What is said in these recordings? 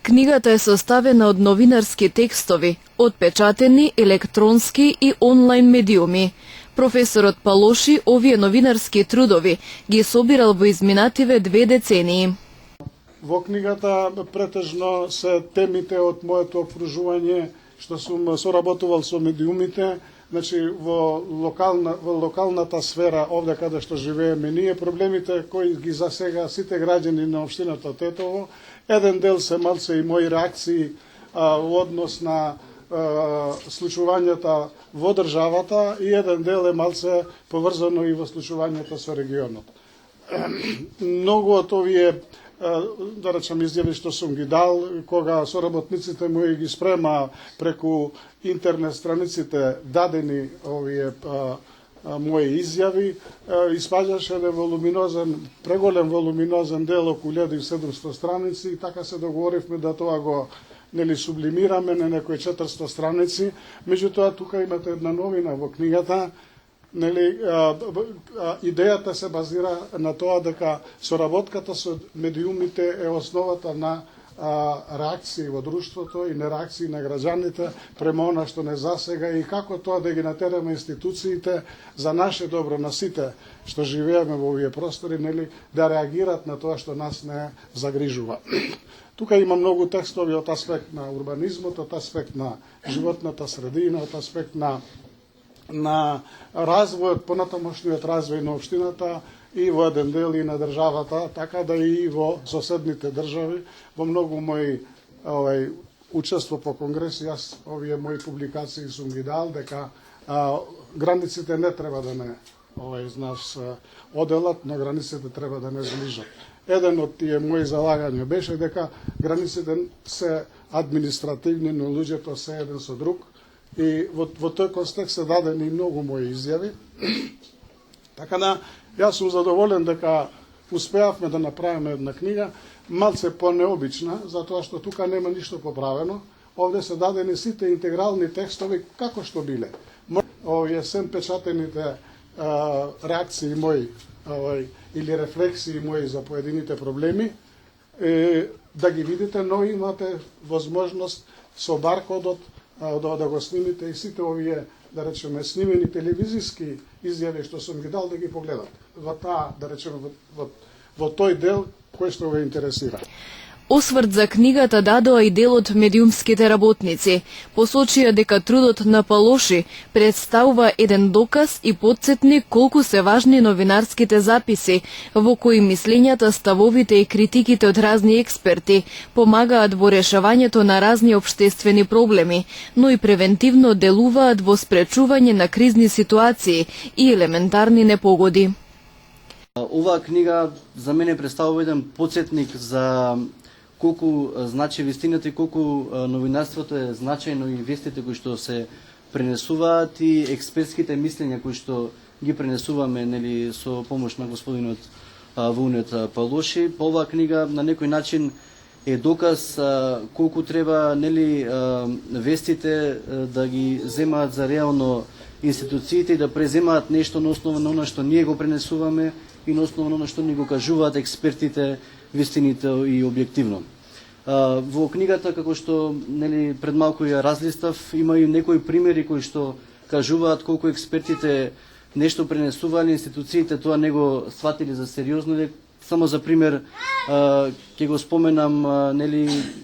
Книгата е составена од новинарски текстови, отпечатени, електронски и онлайн медиуми. Професорот Палоши овие новинарски трудови ги собирал во изминативе 2 децении. Во книгата претежно се темите од моето окружување, што сум соработувал со медиумите, значи во локалната сфера, овде каде што живееме ние, проблемите кои ги засега сите граѓани на општината Тетово. Еден дел се малце и мои реакции во однос на случувањата во државата и еден дел е малце поврзано и во случувањата со регионот. Многу од овие да речем изјави што сум ги дал, кога соработниците мои ги спрема преку интернет страниците дадени овие мои изјави, испаѓаше еден волуминозен, преголем волуминозен дел, околу 1700 страници, и така се договоривме да тоа го сублимираме на некои 400 страници. Меѓутоа, тука имате една новина во книгата. Идејата се базира на тоа дека соработката со медиумите е основата на реакции во друштвото и на реакции на граѓаните према она што не засега, и како тоа да ги натераме институциите за наше добро, на сите што живееме во овие простори, да реагират на тоа што нас не загрижува. Тука има многу текстови од аспект на урбанизмот, од аспект на животната средина, од аспект на развојот, понатамошниот развој на општината и во еден дел и на државата, така да и во соседните држави. Во многу мои учество по конгреси, јас овие мои публикации сум ги дал, дека границите не треба да не нас оделат, но границите треба да не зближат. Еден од тие мои залагања беше дека границите се административни, но луѓето се еден со друг. И во тој контекст се дадени многу мои изјави. Така да, јас сум задоволен дека успеавме да направиме една книга, малце понеобична, затоа што тука нема ништо поправено. Овде се дадени сите интегрални текстови како што биле. Овие сем печатените реакции мои или рефлексии мои за поедините проблеми, да ги видите, но имате возможност со баркодот да го снимите и сите овие, да речеме, снимени телевизиски изјави што сум ги дал, да ги погледат. Во таа, да речеме, во тој дел кој што ве интересира. Осврт за книгата дадоа и дел од медиумските работници. Посочија дека трудот на Палоши представува еден доказ и потсетник колку се важни новинарските записи, во кои мислењата, ставовите и критиките од разни експерти помагаат во решавањето на разни општествени проблеми, но и превентивно делуваат во спречување на кризни ситуации и елементарни непогоди. Оваа книга за мене представува еден потсетник за колку значи вистината и колку новинарството е значајно, и вестите кои што се пренесуваат и експертските мислења кои што ги пренесуваме со помош на господинот Вунет Палоши. Оваа книга на некој начин е доказ колку треба вестите да ги земаат за реално институциите и да преземаат нешто на основа на оно што ние го пренесуваме и на основа на оно што ни го кажуваат експертите вистинито и објективно. Во книгата, како што пред малку ја разлистав, има и некои примери кои што кажуваат колку експертите нешто пренесувале, институциите тоа не го сватили за сериозно. Само за пример ќе го споменам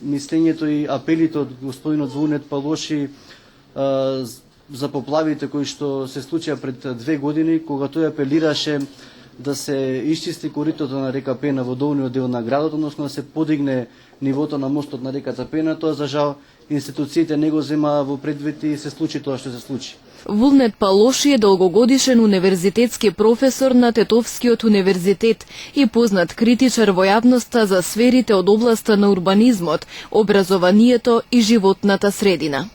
мислењето и апелите од господинот Вунет Палоши за поплавите кои што се случија пред 2 години, кога тој апелираше да се исчисти коритото на река Пена во долниот дел на градот, односно да се подигне нивото на мостот на реката Пена. Тоа, за жал, институциите не го земаа во предвид и се случи тоа што се случи. Вунет Палоши е долгогодишен универзитетски професор на Тетовскиот универзитет и познат критичар во јавноста за сферите од областа на урбанизмот, образованието и животната средина.